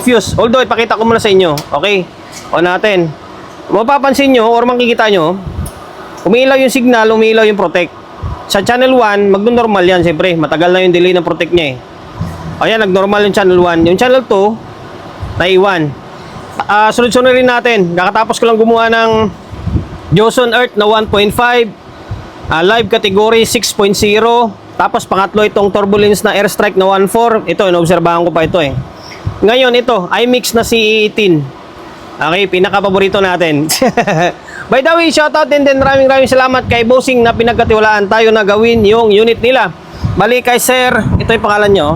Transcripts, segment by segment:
Fuse. Although, ipakita ko muna sa inyo. Okay? O natin. Mapapansin nyo, or makikita nyo, umiilaw yung signal, umiilaw yung protect. Sa channel 1, magno-normal yan, siyempre. Matagal na yung delay ng protect niya eh. Ayan, nag-normal yung channel 1. Yung channel 2, naiwan. Sunod-sunod rin natin. Kakatapos ko lang gumawa ng Joson Earth na 1.5. Live category 6.0. Tapos pangatlo itong turbulence na airstrike na 1.4. Ito, inobserbahan ko pa ito eh. Ngayon, ito, iMix na CE18. Okay, pinaka-paborito natin. By the way, shoutout din maraming salamat kay Bossing na pinagkatiwalaan tayo na gawin yung unit nila. Bali kay Sir, ito yung pangalan nyo.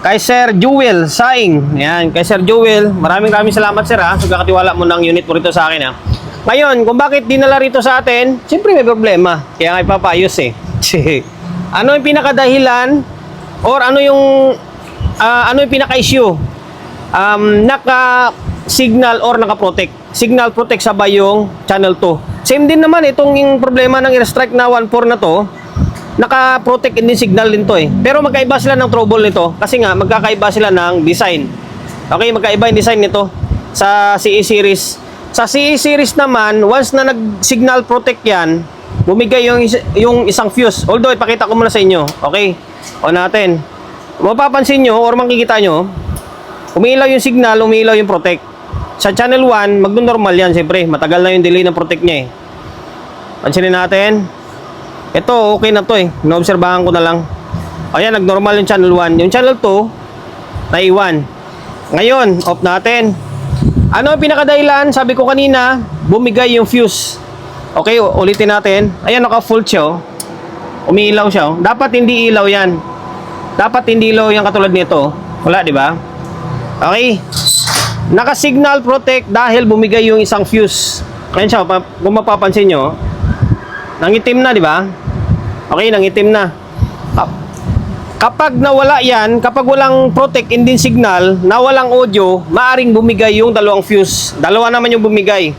Kay Sir Jewel Saing. Yan, kay Sir Jewel. Maraming salamat sir ha. Pagkakatiwala mo ng unit mo rito sa akin ha. Ngayon, kung bakit dinala rito sa atin, siyempre may problema. Kaya nga ipapayos eh. Ano yung pinakadahilan or ano yung pinaka-issue? Naka-signal or naka-protect. Signal protect sabay yung channel 2. Same din naman itong yung problema ng airstrike na 1.4 na to. Naka-protect din signal din to eh. Pero magkaiba sila ng trouble nito kasi nga magkakaiba sila ng design. Okay, magkaiba yung design nito sa CE series. Sa CE series naman, once na nag-signal protect yan, bumigay yung isang fuse. Although, ipakita ko muna sa inyo. Okay? O natin. Mapapansin nyo or makikita nyo, umiilaw yung signal, umiilaw yung protect. Sa channel 1, magno-normal yan, siyempre. Matagal na yung delay ng protect niya eh. Pansinin natin. Ito, okay na to eh. Naobserbahan ko na lang. Ayan, nag-normal yung channel 1. Yung channel 2, naiwan. Ngayon, off natin. Ano ang pinakadahilan? Sabi ko kanina, bumigay yung fuse. Okay, ulitin natin. Ayan, naka-full siya. Umiilaw siya. Dapat hindi ilaw yan. Dapat hindi ilaw yan katulad nito. Wala, di ba? Okay. Naka-signal protect dahil bumigay yung isang fuse. Ayan siya, kung mapapansin nyo. Nangitim na, di ba? Okay, nangitim na. Kapag nawala yan, kapag walang protect and din signal, na walang audio, maaring bumigay yung dalawang fuse. Dalawa naman yung bumigay.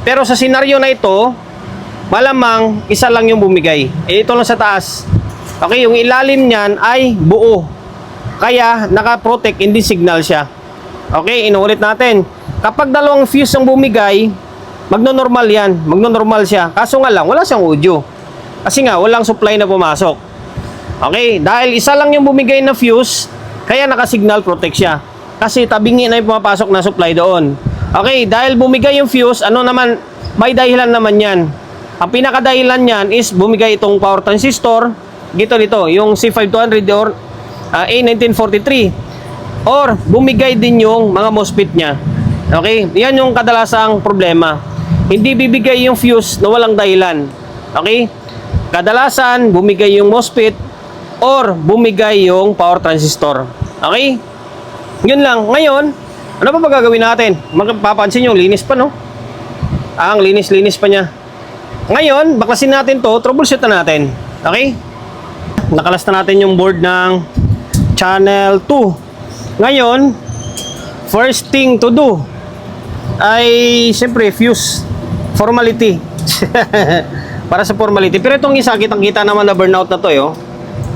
Pero sa senaryo na ito, malamang isa lang yung bumigay. Eh, ito lang sa taas. Okay, yung ilalim niyan ay buo. Kaya, naka-protect and din signal siya. Okay, inuulit natin. Kapag dalawang fuse ang bumigay, magno-normal yan. Magno-normal siya. Kaso nga lang, wala siyang audio. Kasi nga, walang supply na pumasok. Okay, dahil isa lang yung bumigay na fuse, kaya naka-signal protect siya. Kasi tabingi na yung pumapasok na supply doon. Okay, dahil bumigay yung fuse, ano naman, may dahilan naman yan. Ang pinakadahilan yan is bumigay itong power transistor, dito, yung C5200 or A1943. Or bumigay din yung mga MOSFET niya. Okay? Yan yung kadalasang problema. Hindi bibigay yung fuse na walang dahilan. Okay? Kadalasan bumigay yung MOSFET or bumigay yung power transistor. Okay? Yun lang. Ngayon, ano pa gagawin natin? Mapapansin nyo, linis pa no? Ang linis-linis pa niya. Ngayon, baklasin natin to, troubleshoot na natin. Okay? Nakalas na natin yung board ng channel 2. Ngayon, first thing to do ay siyempre fuse formality. Para sa formality. Pero itong isa, kitang-kita naman na burnout na to eh, oh.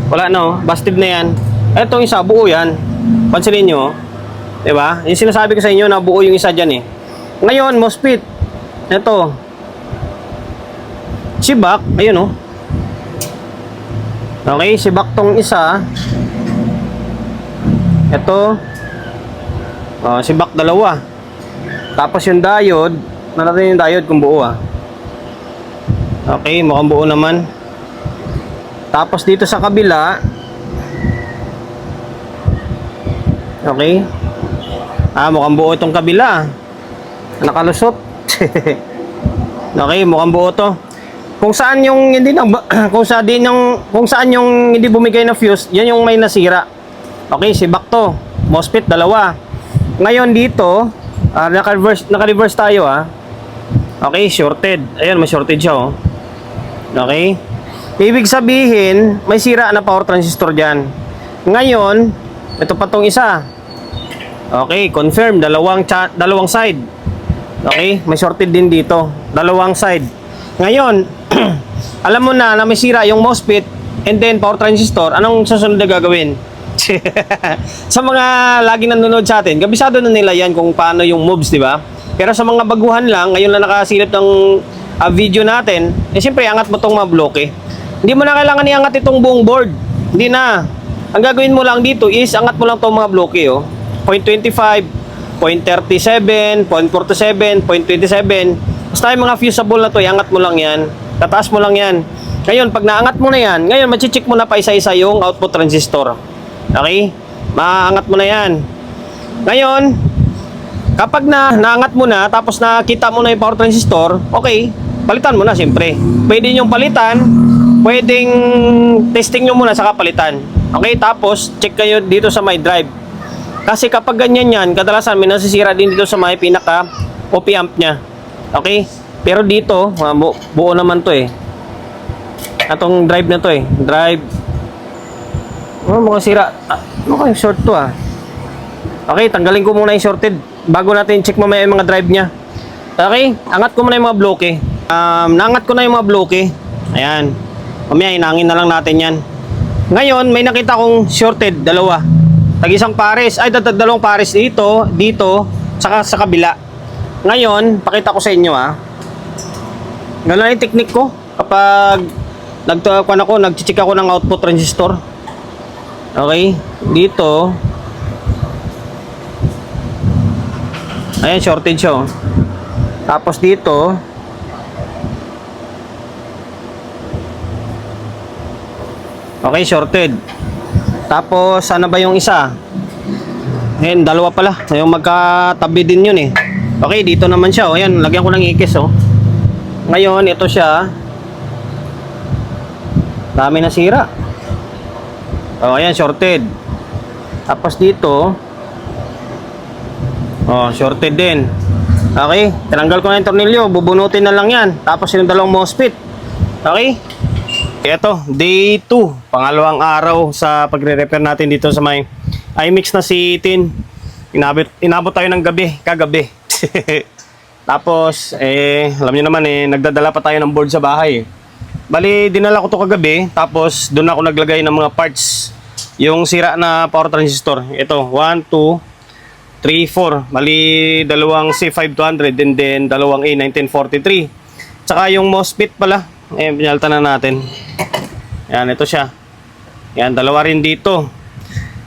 Wala no, busted na yan. Itong isa, buo yan. Pansinin nyo, diba? Yung sinasabi ko sa inyo na buo yung isa dyan eh. Ngayon, MOSFET. Ito. Sibak, ayun oh. Okay, sibak tong isa. Ito, sibak dalawa. Tapos yung diode, natin yung diode kung buo ah. Okay, mukhang buo naman. Tapos dito sa kabila, okay, mukhang buo itong kabila. Nakalusot. Okay, mukhang buo to. Kung saan yung hindi kung saan yung hindi bumigay na fuse, yan yung may nasira. Okay, sibak to. MOSFET, dalawa. Ngayon dito, naka-reverse tayo ah. Okay, shorted. Ayan, may shorted siya oh. Okay. Ibig sabihin, may sira na power transistor dyan. Ngayon, ito pa tong isa. Okay, confirm. Dalawang side. Okay, may shorted din dito. Dalawang side. Ngayon, alam mo na may sira yung MOSFET and then power transistor. Anong susunod na gagawin? Sa mga lagi nanonood sa atin, kabisado na nila yan kung paano yung moves, di ba? Pero sa mga baguhan lang, ngayon lang nakasilip ng video natin, eh siyempre, angat mo tong mga bloke. Hindi mo na kailangan iangat itong buong board. Hindi na. Ang gagawin mo lang dito is, angat mo lang tong mga bloke, oh. 0.25, 0.37, 0.47, 0.27. Basta yung mga fusible na to, iangat mo lang yan. Tataas mo lang yan. Ngayon, pag naangat mo na yan, ngayon, machichik mo na pa isa-isa yung output transistor. Okay? Maangat mo na yan. Ngayon, kapag naangat mo na, tapos nakita mo na yung power transistor, okay, palitan mo na siyempre. Pwede nyo palitan, pwedeng testing nyo muna saka palitan. Okay, tapos check kayo dito sa my drive. Kasi kapag ganyan yan, kadalasan may nasisira din dito sa may pinaka op amp nya. Okay? Pero dito, buo naman to eh. Atong drive na to eh. Drive. Oh, mukhang sira. Mukhang short to ah. Okay, tanggalin ko muna yung shorted bago natin check mamaya yung mga drive nya. Okay, angat ko muna yung mga bloke. Naangat ko na yung mga bloke. Ayan. Mamaya, inangin na lang natin yan. Ngayon, may nakita kong shorted, dalawa. Tag-isang pares. Ay, dalawang pares dito, saka sa kabila. Ngayon, pakita ko sa inyo ah. Ganun yung technique ko. Kapag nag-check ako ng output transistor. Okay, dito. Ayan, shortage siya. Tapos dito. Okay, shorted. Tapos, sana ba yung isa? Ayan, dalawa pala. Yung magkatabi din yun eh. Okay, dito naman siya. O, ayan, lagyan ko ng ikis oh. Ngayon, ito siya. Dami na sira. O, ayan, shorted. Tapos dito. O, shorted din. Okay, tinanggal ko na yung tornilyo. Bubunutin na lang yan. Tapos yung dalawang MOSFET. Okay. Ito, day 2, pangalawang araw sa pagre-repair natin dito sa may iMix na si Tin. Inabot tayo ng gabi, kagabi. Tapos, alam niyo naman nagdadala pa tayo ng board sa bahay. Bali, dinala ko to kagabi, tapos doon ako naglagay ng mga parts. Yung sira na power transistor. Ito, 1, 2, 3, 4. Bali, dalawang C5200 and then dalawang A1943. Tsaka yung MOSFET pala. Pinalta na natin. Yan, ito siya. Yan, dalawa rin dito.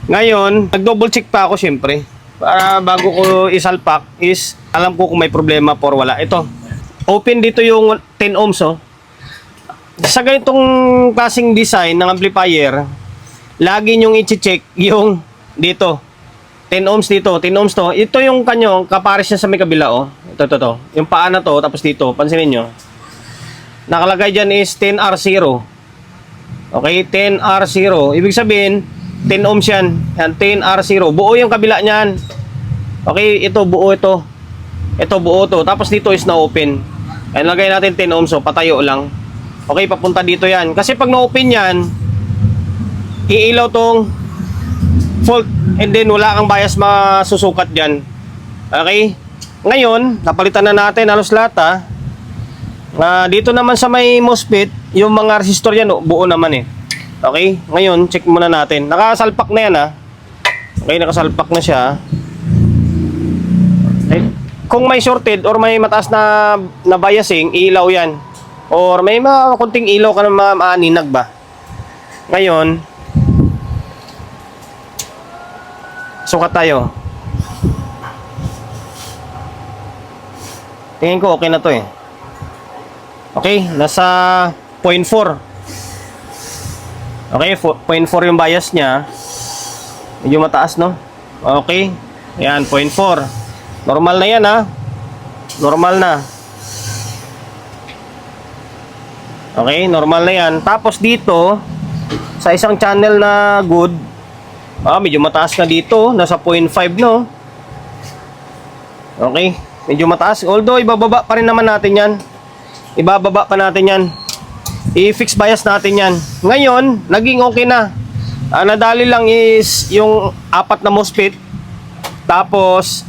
Ngayon, nag-double check pa ako syempre. Para bago ko isalpak is, alam ko kung may problema or wala. Ito, open dito yung 10 ohms oh. Sa ganitong klaseng design ng amplifier, lagi nyong i-check yung dito. 10 ohms dito, 10 ohms to. Ito yung kanyong kapares niya sa may kabila oh. Ito. Yung paa na to, tapos dito, pansinin nyo. Nakalagay dyan is 10R0. Okay, 10R0. Ibig sabihin, 10 ohms yan. Yan, 10R0. Buo yung kabila niyan. Okay, ito, buo ito. Ito, buo to. Tapos dito is na-open. Ayan, lagay natin 10 ohms. So, patayo lang. Okay, papunta dito yan. Kasi pag na-open yan, iilaw tong fault. And then, wala kang bias masusukat dyan. Okay? Ngayon, napalitan na natin halos lahat ha. Dito naman sa may MOSFET, yung mga resistor yan, buo naman eh. Okay? Ngayon, check muna natin. Nakasalpak na yan ha. Okay, nakasalpak na siya. Okay. Kung may shorted or may mataas na biasing, ilaw yan. Or may mga kunting ilaw ka na maaninag ba. Ngayon, sukat tayo. Tingin ko okay na to eh. Okay, nasa 0.4. Okay, 0.4 yung bias niya. Medyo mataas, no? Okay. Yan, 0.4. Normal na yan, ha? Normal na. Okay, normal na yan. Tapos dito, sa isang channel na good, medyo mataas na dito. Nasa 0.5, no? Okay, medyo mataas. Although, ibababa pa rin naman natin yan. Ibababa pa natin yan. I-fix bias natin yan. Ngayon, naging okay na. Nadali lang is yung 4 na MOSFET. Tapos,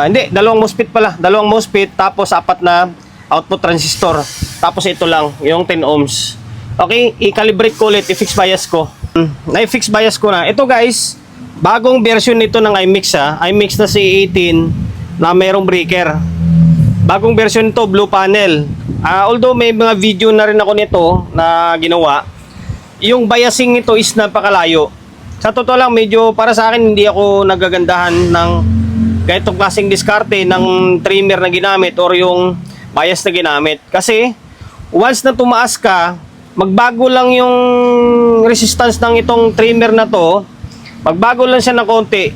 hindi, dalawang MOSFET pala. Dalawang MOSFET, tapos 4 na output transistor. Tapos ito lang, yung 10 ohms. Okay, i-calibrate ko ulit, i-fix bias ko. Na-fix bias ko na. Ito guys, bagong version nito ng iMix iMix na C18 na mayroong breaker. Bagong version nito, blue panel. Although may mga video na rin ako nito na ginawa, yung biasing nito is napakalayo. Sa totoo lang, medyo para sa akin hindi ako nagagandahan ng ganitong klaseng diskarte ng trimmer na ginamit or yung bias na ginamit. Kasi once na tumaas ka, magbago lang yung resistance ng itong trimmer na to, magbago lang siya ng konti,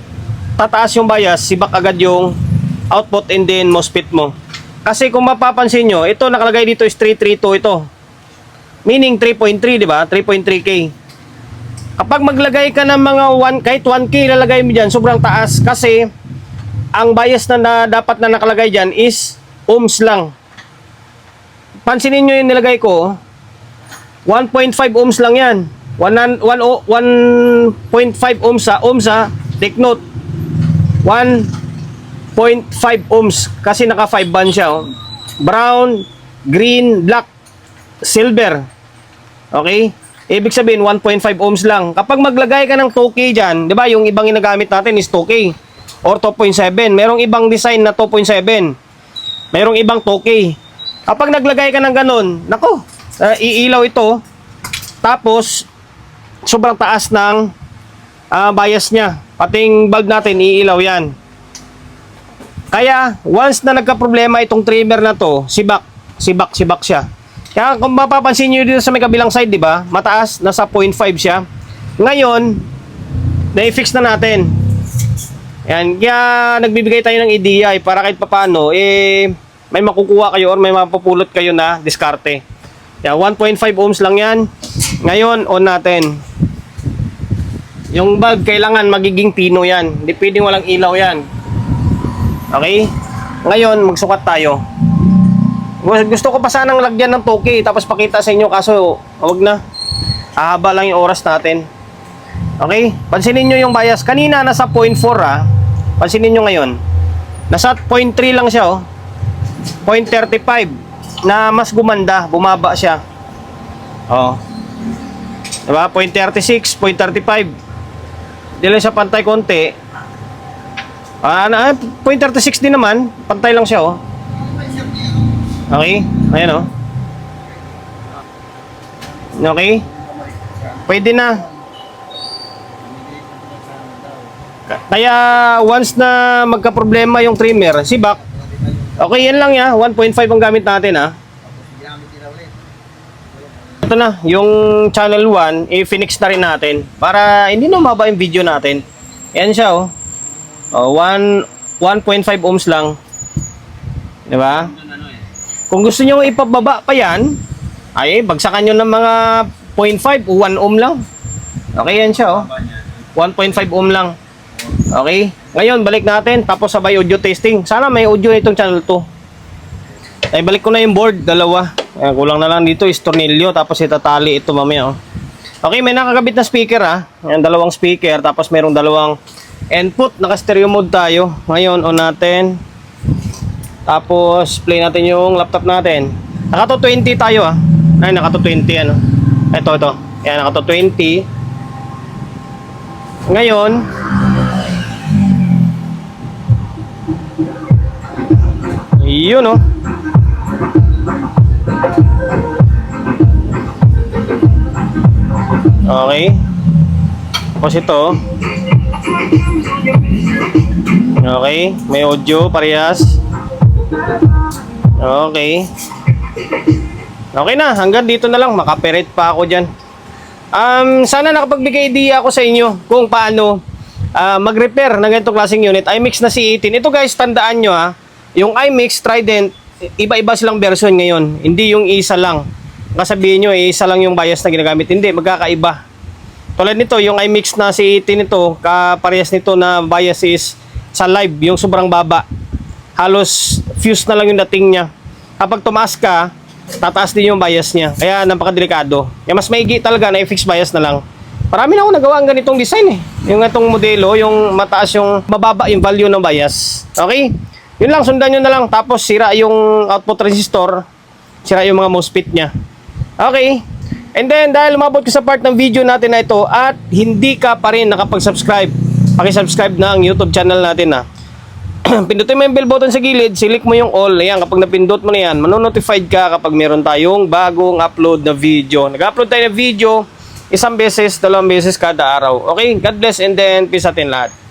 tataas yung bias, sibak agad yung output and then MOSFET mo. Kasi kung mapapansin nyo, ito nakalagay dito is 332 ito. Meaning 3.3, di ba? 3.3K. Kapag maglagay ka ng mga kahit 1K lalagay mo dyan, sobrang taas. Kasi ang bias na dapat na nakalagay dyan is ohms lang. Pansinin nyo yung nilagay ko, 1.5 ohms lang yan. 1.5 ohms take note. 1.5 ohms kasi naka 5 band siya. Brown, green, black, silver. Okay? Ibig sabihin 1.5 ohms lang. Kapag maglagay ka ng 2K dyan, di ba yung ibang ginagamit natin is 2K or 2.7. Merong ibang design na 2.7. Merong ibang 2K. Kapag naglagay ka ng ganun, nako, iilaw ito. Tapos, sobrang taas ng bias niya. Pating bulb natin, iilaw yan. Kaya, once na nagka-problema itong trimmer na to, sibak siya. Kaya kung mapapansin nyo dito sa may kabilang side, di ba? Mataas, nasa 0.5 siya. Ngayon, na-fix na natin. Yan, kaya nagbibigay tayo ng ideya para kahit papaano, may makukuha kayo or may mapupulot kayo na diskarte. Yan, 1.5 ohms lang yan. Ngayon, on natin. Yung bulb, kailangan magiging pino yan. Hindi pwedeng walang ilaw yan. Okay? Ngayon, magsukat tayo. Gusto ko pa sanang lagyan ng 2K tapos pakita sa inyo, kaso wag na. Hahaba lang yung oras natin. Okay? Pansinin nyo yung bias. Kanina nasa 0.4 Pansinin nyo ngayon. Nasa 0.3 lang siya 0.35 na mas gumanda. Bumaba siya. Diba? 0.36, 0.35. Hindi lang siya pantay konti. 0.36 din naman. Pantay lang siya Okay? Ayan Okay? Pwede na. Kaya once na magka-problema yung trimmer, sibak. Okay, yan lang 1.5 ang gamit natin Ito na, yung channel 1, i-fix na rin natin. Para hindi na mababa yung video natin. Yan siya 1.5 ohms lang. Diba? Kung gusto nyo ipababa pa yan, ay bagsakan nyo ng mga 0.5 o 1 ohm lang. Okay, yan siya 1.5 ohm lang. Okay, ngayon balik natin tapos sabay audio testing. Sana may audio itong channel 2. Ay balik ko na yung board, dalawa. Ayan, kulang na lang dito is tornilyo tapos itatali ito mamaya Okay, may nakakabit na speaker Ayan, dalawang speaker tapos merong dalawang input, naka stereo mode tayo. Ngayon on natin. Tapos play natin yung laptop natin. Naka 220 tayo Ay, naka 220 Ito. Ayan, naka 220. Ngayon, yun Okay. Tapos ito. Okay, may audio parehas. Okay. Okay na, hanggang dito na lang. Makaperate pa ako dyan. Sana nakapagbigay idea ako sa inyo kung paano mag-repair ng ganitong klaseng unit. iMix na C18. Ito guys, tandaan nyo yung iMix Trident, iba-iba silang version ngayon. Hindi yung isa lang. Kasabihin nyo, isa lang yung bias na ginagamit. Hindi, magkakaiba. Tulad nito, yung iMix na C18 nito, kaparehas nito na bias is sa live, yung sobrang baba. Halos fuse na lang yung dating niya. Kapag tumaas ka, tataas din yung bias niya. Kaya napakadelikado. Kaya mas maigi talaga na i-fix bias na lang. Marami na ako nagawa ang ganitong design Yung itong modelo, yung mataas yung mababa yung value ng bias. Okay? Yun lang, sundan nyo na lang. Tapos sira yung output resistor, sira yung mga MOSFET niya. Okay? And then, dahil umabot ka sa part ng video natin na ito at hindi ka pa rin nakapag-subscribe, paki-subscribe na ang YouTube channel natin na. Pindutin mo yung bell button sa gilid, select mo yung all. Ayan, kapag napindot mo na yan, manonotified ka kapag meron tayong bagong upload na video. Nag-upload tayo ng video, isang beses, dalawang beses kada araw. Okay, God bless and then peace atin lahat.